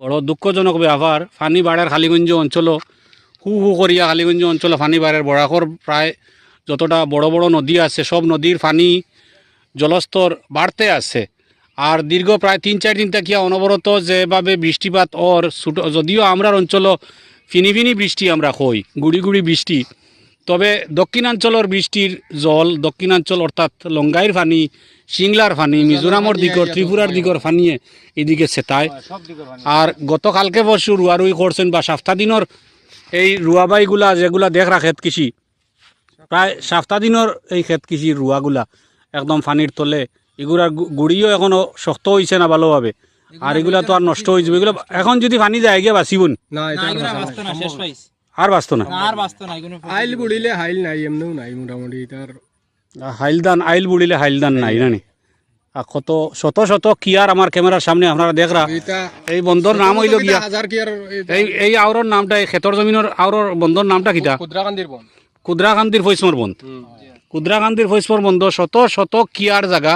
বড় দুঃখজনক ব্যাপার ফানি বাড়ার খালিগঞ্জ অঞ্চল হু হু করিয়া খালিগঞ্জ অঞ্চল ফানি বাড়ার বরাকর প্রায় যতটা বড় বড় নদী আছে সব নদীর পানি জলস্তর বাড়তে আছে। আর দীর্ঘ প্রায় 3-4 দিন থেকে অনবরত যেভাবে বৃষ্টিপাত ওর ছোটো, যদিও আমরার অঞ্চল ফিনি ফিনি বৃষ্টি আমরা হই গুড়ি গুড়ি বৃষ্টি, তবে দক্ষিণাঞ্চলের বৃষ্টির জল দক্ষিণাঞ্চল অর্থাৎ লঙ্গাইর পানি, সিংলার পানি, মিজোরামর দিকর, ত্রিপুরার দিকর পানিয়ে এদিকে চেতায়। আর গতকালকে পরশু রুয়ারুই করছেন বা সপ্তাহ দিনের এই রুয়াবাইগুলা যেগুলা দেখ রাখেত কৃষি প্রায় সপ্তাহ দিনের এই ক্ষেত কৃষির রুয়াগুলা একদম পানির তলে, এগুলার গুড়িও এখনো শক্ত হয়েছে না ভালোভাবে, আর এগুলা তো আর নষ্ট হয়ে যাবে। এগুলো এখন যদি পানি যায় গিয়ে বাঁচিব আর বাঁচত না। আইল বুড়িলে হাইল নাই, এমনিও নাই মোটামুটি তার হাইলদান আইল বুড়িলে হাইলদান নাই নানি। আর কত শত শত কিয়ার আমার ক্যামেরার সামনে আপনারা দেখরা। এই বন্দর নাম হইল গিয়া এই আওরর নামটা, এই ক্ষেতর জমিনের আওরর বন্দর নামটা কিতা? কুদ্রাকান্দির ফৈসমর বন্ধ। কুদ্রাকান্দির ফৈসমর বন্ধ শত শত কিয়ার জায়গা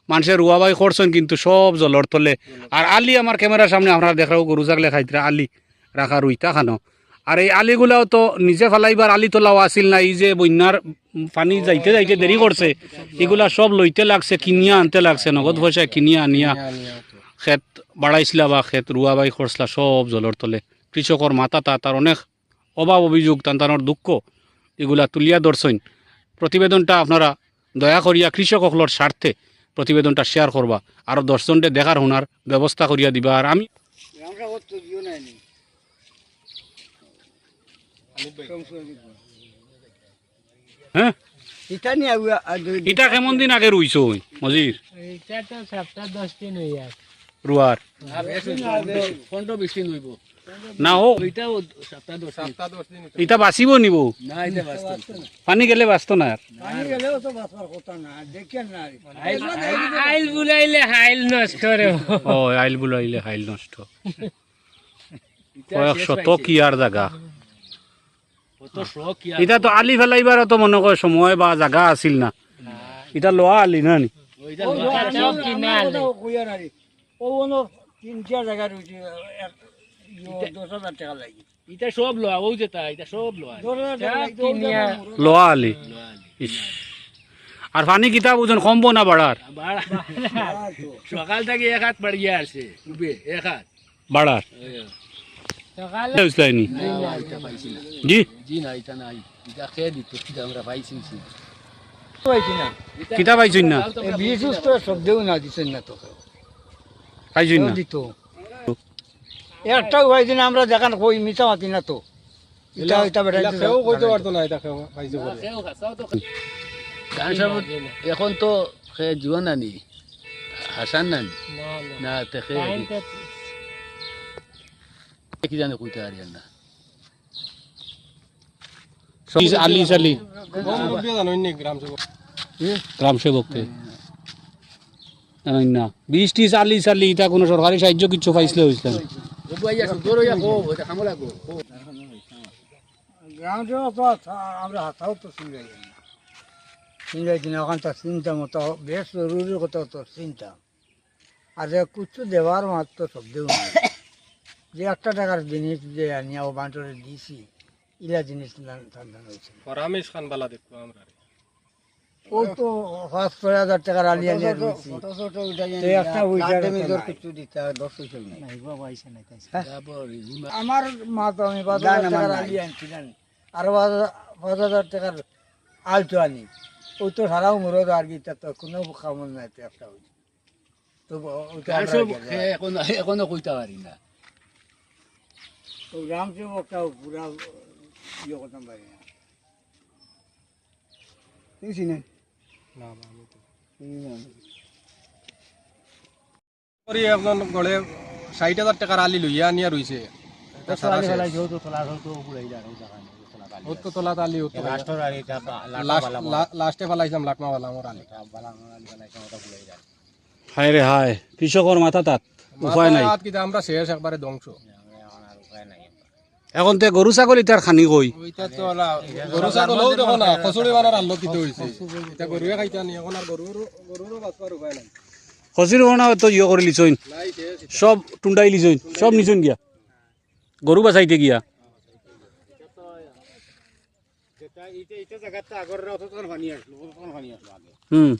মানুষের রুয়াবাই করছেন, কিন্তু সব জলর তলে। আর আলি আমার ক্যামেরার সামনে আপনারা দেখরাও গরু জাগলে খাইতরা আলি রাখা রুইতা খানো। আর এই আলিগুলাও তো নিজে ফেলাইবার আলি তোলাও আসিল না, এই যে বন্যার পানি যাইতে যাইতে দেরি করছে এগুলা সব লইতে লাগছে, কিনিয়া আনতে লাগছে, নগদ পয়সায় কিনিয়া আনিয়া ক্ষেত বাড়াইছিলা বা ক্ষেত রুয়াবাই করছিলা সব জলর তলে। কৃষকর মাথা তার অনেক অভাব অভিযোগ তার দুঃখ এগুলা তুলিয়া ধরছেন। প্রতিবেদনটা আপনারা দয়া করিয়া কৃষকসকলের স্বার্থে প্রতিবেদনটা শেয়ার করবা, আরও 10 জনকে দেখার শোনার ব্যবস্থা করিয়া দিবা। আর আমি হ্যাঁ এটা কেমন দিন আগে রুইছ মজির রুয়ার না হোক এটা বাঁচিব নিব পানি গেলে বাঁচত না। আইল বুলাইলে হাইল নষ্ট আইল বুলাইলে হাইল নষ্ট। কয়েকশত কি আর জায়গা এটা তো আলি ফেলাইবার তো মনে কর সময় বা জায়গা আছিল না, এটা লোয়া আলি না নি? লোয়া আলি। আর পানি কিতা বুঝুন কমবো না বাড়ার? সকাল থেকে এক হাত বাড়িয়ে আসছে এক হাত বাড়ার জি কিতা পাইছেন না? পাইছেন না একটা হয়েছে না, আমরা দেখান কই মিছা মাতি না তো এখন তো জীবন নানি হাসান নানি না কি জানে কইতে পারি না আলি সালি গ্রাম সেবককে না 20-30 আলি সালি এটা কোনো সরকারি সাহায্য কিছু পাইছিল হয়েছিল গ্রাম সেবক তো আমরা হাতাও তো শুনলাইছি না, ওখান তো চিন্তা মতো বেশ জরুরি কথা তো চিন্তা। আর কিছু দেওয়ার মাত্র শব্দেও নেই, যে 1 টাকার জিনিস যে আনিয়া ও বান্টরে দিয়েছি ইলা জিনিস হয়েছে। ও তো 5-6 টাকার আলি আনিয়া দিয়েছি, কিছু দিতে 10 পয়সা নেই। আমার মা তো আমি 5,000 টাকার আলি আনছি জানি, আর 5,000 টাকার আলটো আনি, ওই তো সারা উমরো আর কি তো কোনো খামন নাই একটা হয়েছে তো এখনো কইতে পারি না। তো গ্রাম সেবকটাও পুরা ইয়ে করতাম পারি না, বুঝছি না। একজন গড়ে 60,000 টাকার আলি লইয়া আনিয়া রইছে, লাস্টে ফেলাইছিলাম লাটমাওয়ালা আমার আলি। হায় রে হায়, কৃষকর মাথা তাত উপায় নাই, আমরা শেষ একবারে ধ্বংস। এখন তে গরু ছাগল ইতার খানি কই গরু ছাগলও দেখো না খসুড়ি বানার আল্লো কিতে হয়েছে, এটা গরুয়ে খাইতে আনি, এখন আর গরুরও বাঁচবার উপায় নাই। খসির হোনা তো ইয়ে করে লিছইন সব টুন্ডাই লিছইন সব নিছইন গিয়া গরু বাছাইতে গিয়া হুম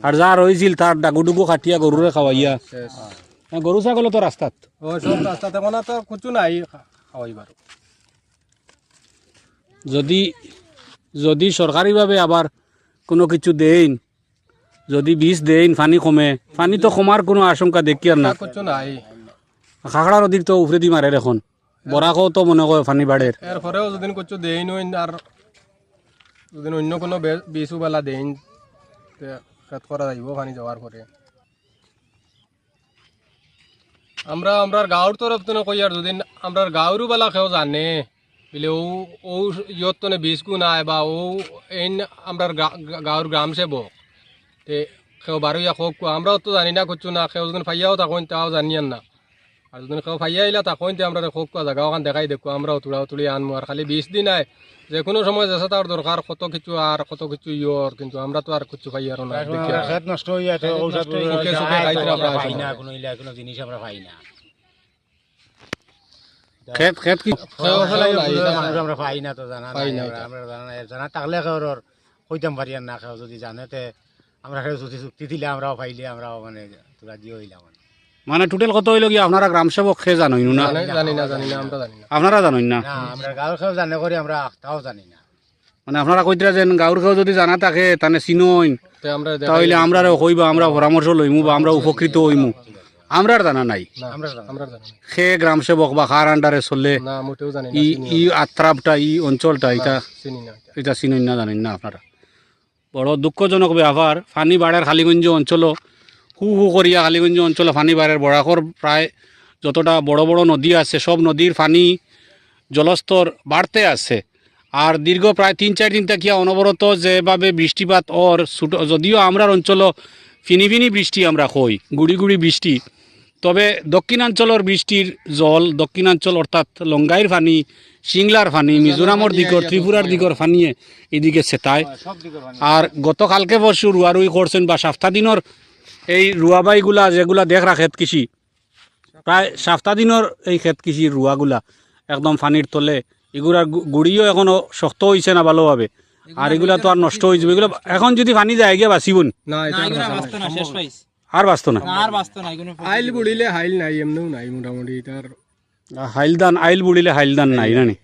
আর যা রয়েছিল তার ডাগুডুগু খাটিয়া গরুরে খাওয়াইয়া গরু ছাগল তো রাস্তাত ও সব রাস্তাতে কোনো তো কিছু নাই খাওয়াইবার যদি যদি সরকারিভাবে আবার কোনো কিছু দেন যদি বীজ দেন পানি কমে পানি তো কমার কোনো আশঙ্কা দেখি আর না কিছু নাই খাগড়া নদীর তো উফরে দি মারে এখন বরাকও তো মনে করে পানি বাড়ের এরপরেও যদি কিছু দেই নইন আর যদি অন্য কোনো বিচু বেলা দেইন খেত করা যাইব পানি যাওয়ার পরে আমরা গাঁৱৰ তরফ তো কই আর যদি আমরা গাঁৱৰো বেলা কেউ জানে বলে ও ইয়ত তো বীজকু নাই বা ও এই আমরা গাঁৱৰ গ্রাম সেবক তে কেউ বারোইয়া হোক আমরাও তো জানি না কিছু না কেউ যদি ফাইয়াও তখন তাও জানিয়ান না আর যদি কেউ ফাইয়া আইলা তখন আমরা হোক জায়গা ওখান দেখাই দেখো আমরাও তুলি আনবো আর খালি 20 দিন নাই যে কোনো সময় যেসা তার দরকার কত কিছু আর কত কিছু ইয়র কিন্তু আমরা তো আর কিছু পাই আর না খেত নষ্ট হয়ে যায় সুখে সুখে খাইতে আমরা পাই না কোনো ইলা কোনো জিনিস আমরা পাই না খেত খেত কি মানুষ আমরা পাই না তো জানা পাই নাই না আমরা জানা নাই জানা থাকলে কেউর কইতাম পারি আর না কেউ যদি জানেতে আমরা কেউ যদি চুক্তি দিলে আমরাও পাইলে আমরাও মানে রাজি হইলাম মানে টোটাল কত হইল কি আপনারা গ্রাম সেবক খেয়ে জানোই না জানি না আমরা জানি না আপনারা জানোই না না আমরা গাঁৱৰ কেউ জানে করি আমরা তাও জানি না মানে আপনারা কইতরা যেন গাঁৱৰ কেউ যদি জানা থাকে তানে চিনোইন তে আমরা তাহলে আমরা কইবা আমরা পরামর্শ লইমু বা আমরা উপকৃত হইমু আমরার জানা নাই আমরা জানি আমরা জানি না। সে গ্রাম সেবক বা কার আন্ডারে চলে না মোটেও জানি না ই ই আত্রাপটা ই অঞ্চলটা এটা চিনি না এটা চিনেন না জানেন না আপনারা বড় দুঃখজনক ব্যাপার ফানি বাড়ের খালিগঞ্জ অঞ্চল হু হু করিয়া খালিগঞ্জ অঞ্চলে ফানি বাড়ের বরাকর প্রায় যতটা বড় বড় নদী আছে সব নদীর পানি জলস্তর বাড়তে আছে আর দীর্ঘ প্রায় 3-4 দিন থেকে অনবরত যেভাবে বৃষ্টিপাত ওর ছোটো যদিও আমরার অঞ্চল ফিনি ফিনি বৃষ্টি আমরা কই গুড়ি গুড়ি বৃষ্টি তবে দক্ষিণাঞ্চলের বৃষ্টির জল দক্ষিণাঞ্চল অর্থাৎ লঙ্গাইর পানি সিংলার পানি মিজোরামর দিকর ত্রিপুরার দিকর পানিয়ে এদিকে চেতায় সব দিকে আর গতকালকে পরশু রুয়ারুই করছেন বা সপ্তাহ দিনের এই রুয়াবাইগুলা যেগুলা দেখ রাখেত কৃষি প্রায় সপ্তাহ দিনের এই ক্ষেত কৃষির রুয়াগুলা একদম পানির তলে এগুলার গুড়িও এখনো শক্ত হয়েছে না ভালোভাবে আর এগুলা তো আর নষ্ট হয়ে যাবে এগুলো এখন যদি পানি যায় গিয়ে বাঁচিব না এটা আর বাঁচত না আইল বুড়িলে হাইল নাই এমনিও নাই মোটামুটি তার হাইলদান আইল বুড়িলে হাইলদান নাই নানি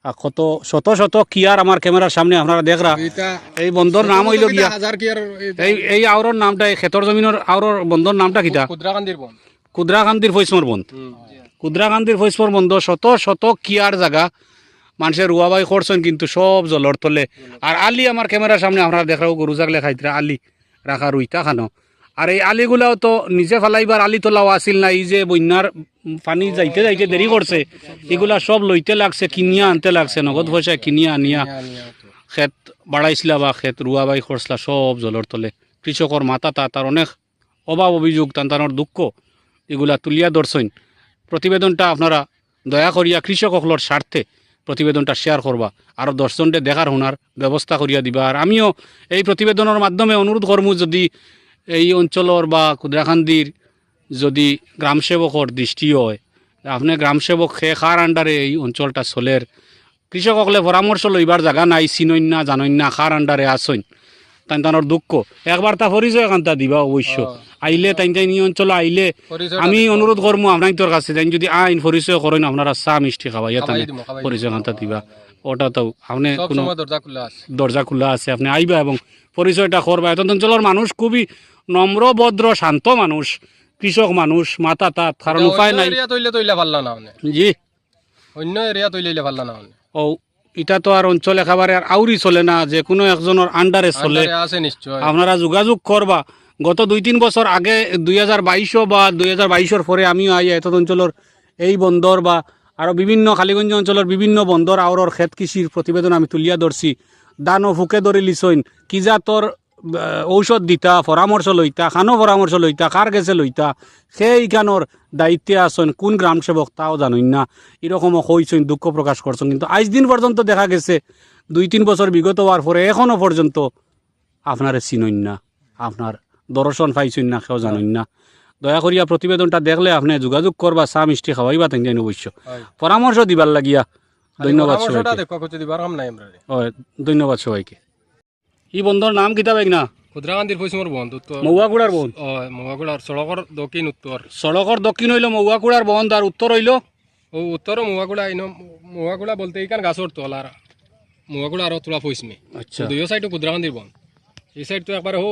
আর কত শত শত কিয়ার আমার ক্যামেরার সামনে আপনারা দেখরা এটা এই বন্দর নাম হইল গিয়া হাজার কি আর এই এই আওরর নামটা এই ক্ষেতর জমিনের আওরর বন্দর নামটা কিটা কুদ্রাকান্দির বন কুদ্রাকান্দির ফৈসমর বন্ধ কুদ্রাকান্দির ফৈসমর বন্ধ শত শত কিয়ার জায়গা মানুষের রুয়াবাই করছেন কিন্তু সব জলর তলে আর আলি আমার ক্যামেরার সামনে আপনারা দেখাও গরু জাগলে খাইতরা আলি রাখা রুইতা খানো আর এই আলিগুলাও তো নিজে ফেলাইবার আলি তোলাও আসিল না এই যে বন্যার পানি যাইতে যাইতে দেরি করছে এগুলা সব লইতে লাগছে কিনিয়া আনতে লাগছে নগদ পয়সা কিনিয়া আনিয়া ক্ষেত বাড়াইছিলা বা ক্ষেত রুয়াবাই করছিলা সব জলর তলে কৃষকর মাথা তার অনেক অভাব অভিযোগ তার দুঃখ এগুলা তুলিয়া ধরছেন প্রতিবেদনটা আপনারা দয়া করিয়া কৃষকসকলের স্বার্থে প্রতিবেদনটা শেয়ার করবা আরও 10 জনকে দেখার শোনার ব্যবস্থা করিয়া দিবা আর আমিও এই প্রতিবেদনের মাধ্যমে অনুরোধ করমু যদি এই অঞ্চলের বা কুদ্রাকান্দির যদি গ্রামসেবকর দৃষ্টি হয় আপনি গ্রামসেবক সে কার আন্ডারে এই অঞ্চলটা চলের কৃষকসকলে পরামর্শ লইবার জায়গা নাই চিনইন না জানইন না কার আন্ডারে আসইন তার দুঃখ একবার তা পরিচয় কান্তা দিবা অবশ্য আইলে তাই এই অঞ্চলে আইলে আমি অনুরোধ করবো আপনার তোর কাছে তাই যদি আইন পরিচয় করেন আপনারা চা মিষ্টি খাওয়াইয়া তাহলে পরিচয় কান্তা দিবা ওটা তো আপনি কোনো দরজা খোলা আছে আপনি আইবা এবং পরিচয়টা করবা এত অঞ্চলের মানুষ খুবই নম্র ভদ্র শান্ত মানুষ কৃষক মানুষ মাথা তাত কারণ উপায় নাই জি অন্য এরিয়া তৈলে পারলা না ও এটা তো আর অঞ্চল একেবারে আর আউরি চলে না যে কোনো একজনের আন্ডারে চলে আছে নিশ্চয় আপনারা যোগাযোগ করবা গত 2-3 বছর আগে 2022 বা 2022 পরে আমিও আই এত অঞ্চলের এই বন্দর বা আরও বিভিন্ন খালিগঞ্জ অঞ্চলের বিভিন্ন বন্দর আওরর ক্ষেত কৃষির প্রতিবেদন আমি তুলিয়া ধরছি দানও ফুকে ধরে লিছইন কি যা তোর ঔষধ দিতা পরামর্শ লইতা খানো পরামর্শ লইতা কার গেছে লইতা সেইখানোর দায়িত্বে আসন কোন গ্রাম সেবক তাও জানইন না এরকমও হইছেন দুঃখ প্রকাশ করছেন কিন্তু আজ দিন পর্যন্ত দেখা গেছে 2-3 বছর বিগত হওয়ার পরে এখনও পর্যন্ত আপনারে চিনইন না, আপনার দর্শন পাইছইন না, কেউ জানইন না, দয়া করিয়া প্রতিবেদনটা দেখলে আপনি যোগাযোগ করবা, চা মিষ্টি খাওয়াইবা তেন অবশ্য হয়। পরামর্শ দিবার লাগিয়া ধন্যবাদ পরামর্শটা সবাইকে। দেখো কিছু দিবার কাম নাই আমরা হয়, ধন্যবাদ সবাইকে। ই বন্ধর নাম কিতা বাইক না? ক্ষুদ্রাকান্তির পশ্চিমর বন্ধ উত্তর মৌয়াকুড়ার বন্ধ। মহাগুড়ার সড়কর দক্ষিণ উত্তর সড়কর দক্ষিণ হইল মৌয়াকুড়ার বন্ধ, আর উত্তর হইল ও উত্তরও মহাগুড়া মহাগুড়া বলতে এইখান গাছর তল আর মহাগুড়া আরো তোলা পশ্চিমে আচ্ছা। দুইও সাইডও ক্ষুদ্রাকান্তির বন্ধ। এই সাইড তো একবারে হো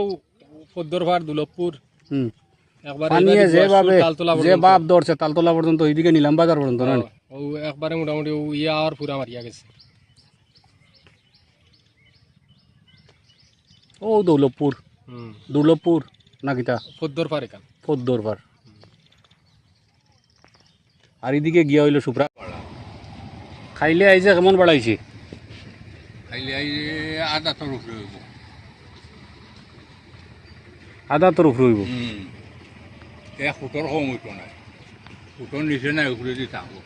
পদ্মরপাড় দুলভপুর হুম। একবারে পানিয়ে এইবারে যেভাবে তালতলা যে পর্যন্ত। বাপ ধরছে তালতলা পর্যন্ত, ওইদিকে নিলাম বাজার পর্যন্ত না? ও একবারে মোটামুটি ও ইয়া আর পুরা মারিয়া গেছে। ও দৌলভপুর, দুর্লভপুর না কিতা পদ্মরপাড় এখান পদ্মরপার। আর এদিকে গিয়া হইল সুপ্রা। খাইলে আইছে কেমন বাড়াইছে? খাইলে আদা তোর উপরে হইব। আদা তোর উপরে হইব। ফুটর কম হইতো নাই, ফুটর নিচে নাই, উপরে দিয়ে থাকবো।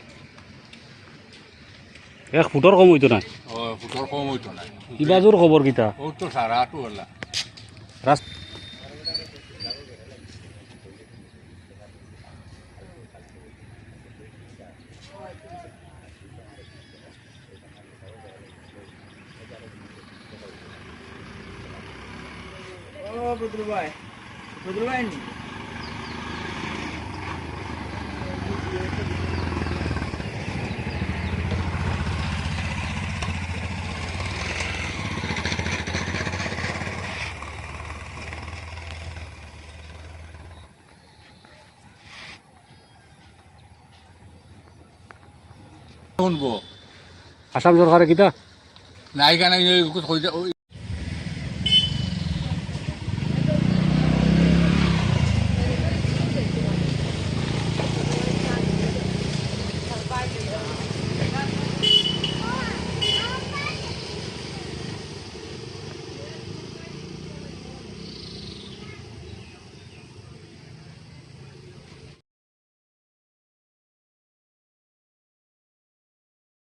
1 ফুটর কম হইতো না। ফুটর কম হইতো নাই। কি বাজুর খবর কিতা? ও তো সারা তো হলা রাস্তা ও বদরু ভাই, বদরু ভাই নি শুনবো আসাম সরকারে কিতা নায়িকা নাই